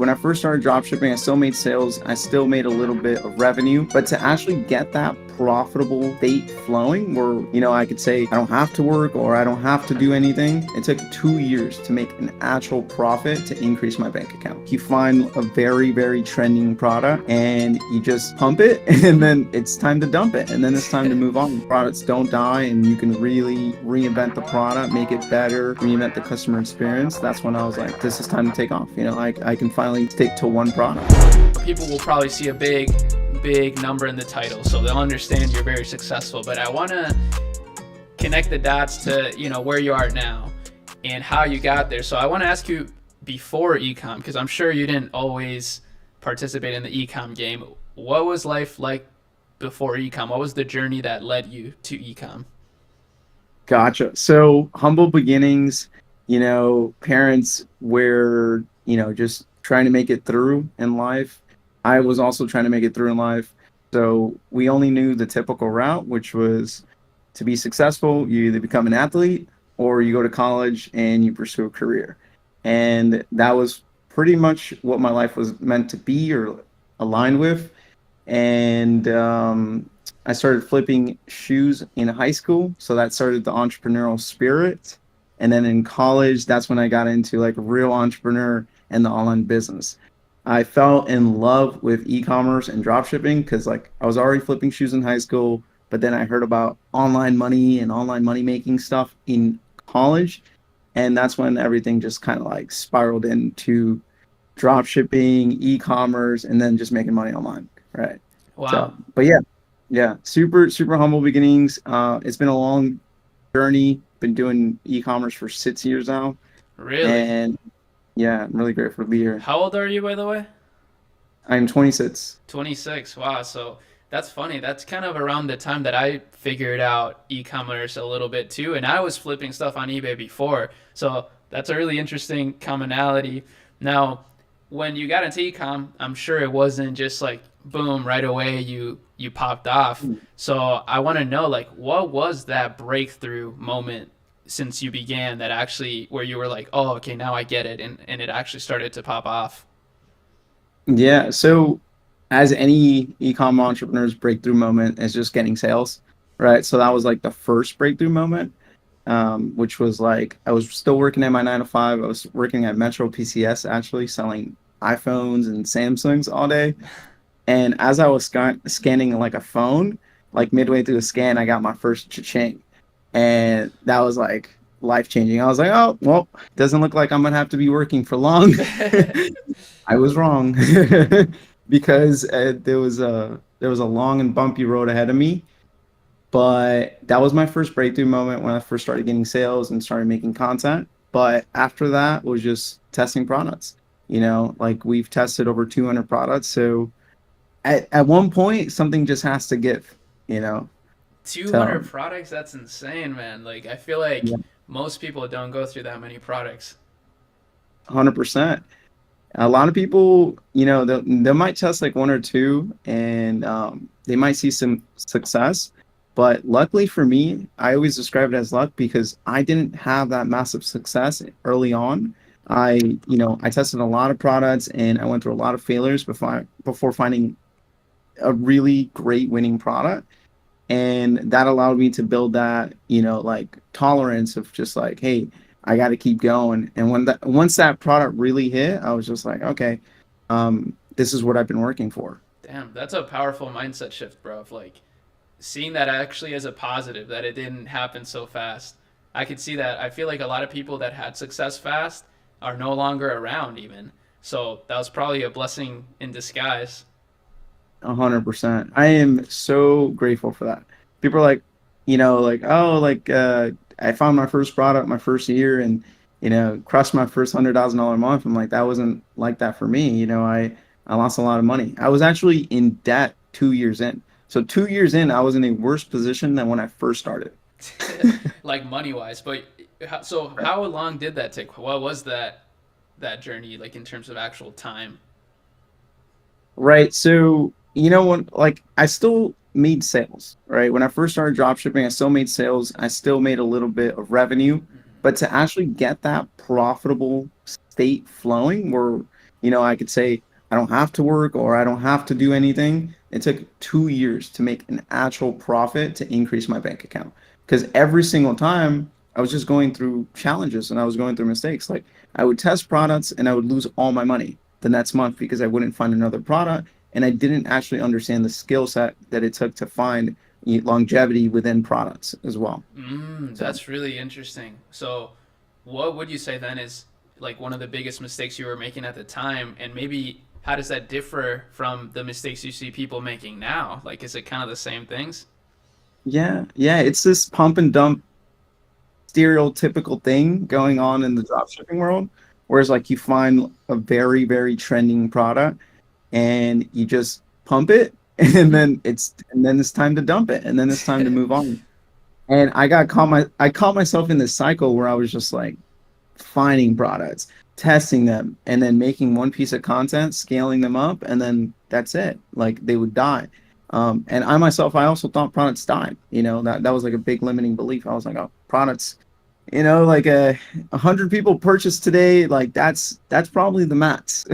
When I first started dropshipping, I still made sales. I still made a little bit of revenue, but to actually get that profitable state flowing where, I could say I don't have to work or I don't have to do anything, it took 2 years to make an actual profit to increase my bank account. You find a very, very trending product and you just pump it and then it's time to dump it. And then it's time to move on. Products don't die and you can really reinvent the product, make it better, reinvent the customer experience. That's when I was like, this is time to take off. I can finally stick to one product. People will probably see a big number in the title, so they'll understand you're very successful. But I want to connect the dots to where you are now and how you got there. So I want to ask you before ecom, because I'm sure you didn't always participate in the ecom game. What was life like before ecom? What was the journey that led you to ecom? Gotcha. So humble beginnings, parents were, just trying to make it through in life. I was also trying to make it through in life. So we only knew the typical route, which was to be successful, you either become an athlete or you go to college and you pursue a career. And that was pretty much what my life was meant to be or aligned with. And I started flipping shoes in high school. So that started the entrepreneurial spirit. And then in college, that's when I got into like a real entrepreneur and the online business. I fell in love with e-commerce and dropshipping because like I was already flipping shoes in high school, but then I heard about online money and online money making stuff in college. And that's when everything just kind of like spiraled into dropshipping, e-commerce, and then just making money online. Right. Wow. So, but yeah, super, super humble beginnings. It's been a long journey. Been doing e-commerce for 6 years now. Really? And yeah, I'm really grateful to be here. How old are you, by the way? I'm 26. 26. Wow. So that's funny. That's kind of around the time that I figured out e-commerce a little bit too. And I was flipping stuff on eBay before. So that's a really interesting commonality. Now, when you got into e-com, I'm sure it wasn't just like boom, right away you popped off. So I want to know, like, what was that breakthrough moment since you began that actually where you were like, oh, okay, now I get it, and it actually started to pop off? Yeah. So as any e-com entrepreneur's breakthrough moment is just getting sales, right? So that was like the first breakthrough moment, which was like I was still working at my 9 to 5. I was working at Metro PCS actually selling iPhones and Samsungs all day. And as I was scanning like a phone, like midway through the scan, I got my first cha-ching. And that was like life changing. I was like, oh, well, doesn't look like I'm going to have to be working for long. I was wrong because there was a long and bumpy road ahead of me. But that was my first breakthrough moment when I first started getting sales and started making content. But after that was just testing products. Like we've tested over 200 products. So at one point something just has to give, 200 so products? That's insane, man. Like, I feel like yeah, most people don't go through that many products. 100%. A lot of people, they might test like one or two and they might see some success, but luckily for me, I always describe it as luck because I didn't have that massive success early on. I tested a lot of products and I went through a lot of failures before finding a really great winning product. And that allowed me to build that, like tolerance of just like, hey, I got to keep going. And once that product really hit, I was just like, okay, this is what I've been working for. Damn, that's a powerful mindset shift, bro. Of like seeing that actually as a positive, that it didn't happen so fast. I could see that. I feel like a lot of people that had success fast are no longer around even. So that was probably a blessing in disguise. 100%. I am so grateful for that. People are like, like, oh, like I found my first product my first year and crushed my first $100,000 month. I'm like, that wasn't like that for me. I lost a lot of money. I was actually in debt 2 years in. So 2 years in, I was in a worse position than when I first started. Like money wise. But so how long did that take? What was that journey like in terms of actual time? Right. So, when like I still made sales, right? When I first started dropshipping, I still made sales. I still made a little bit of revenue, but to actually get that profitable state flowing where, I could say I don't have to work or I don't have to do anything. It took 2 years to make an actual profit to increase my bank account. Because every single time I was just going through challenges and I was going through mistakes. Like I would test products and I would lose all my money the next month because I wouldn't find another product and I didn't actually understand the skill set that it took to find longevity within products as well. So That's really interesting. So, what would you say then is like one of the biggest mistakes you were making at the time, and maybe how does that differ from the mistakes you see people making now? Like, is it kind of the same things? yeah, yeah, it's this pump and dump stereotypical thing going on in the dropshipping world. Whereas like you find a very, very trending product and you just pump it and then it's time to dump it and then it's time to move on. And I caught myself in this cycle where I was just like finding products, testing them, and then making one piece of content, scaling them up, and then that's it. Like they would die. And I myself, I also thought products died. That was like a big limiting belief. I was like, oh, products, like 100 people purchased today, like that's probably the max.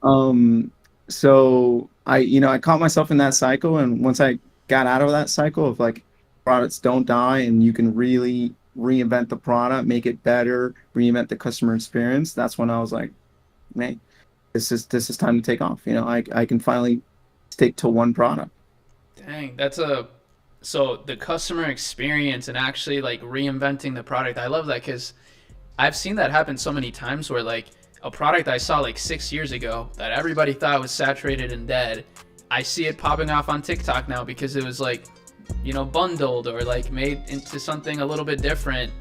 Um, so I caught myself in that cycle, and once I got out of that cycle of like products don't die, and you can really reinvent the product, make it better, reinvent the customer experience. That's when I was like, man, this is time to take off. I can finally stick to one product. Dang, that's a so the customer experience and actually like reinventing the product. I love that because I've seen that happen so many times where like a product I saw like 6 years ago that everybody thought was saturated and dead, I see it popping off on TikTok now because it was like, bundled or like made into something a little bit different,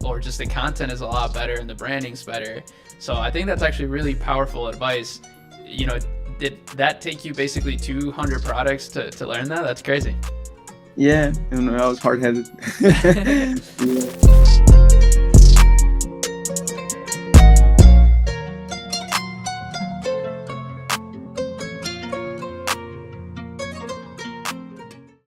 or just the content is a lot better and the branding's better. So I think that's actually really powerful advice. You know, did that take you basically 200 products to learn that? That's crazy. Yeah, and I was hard headed. Yeah.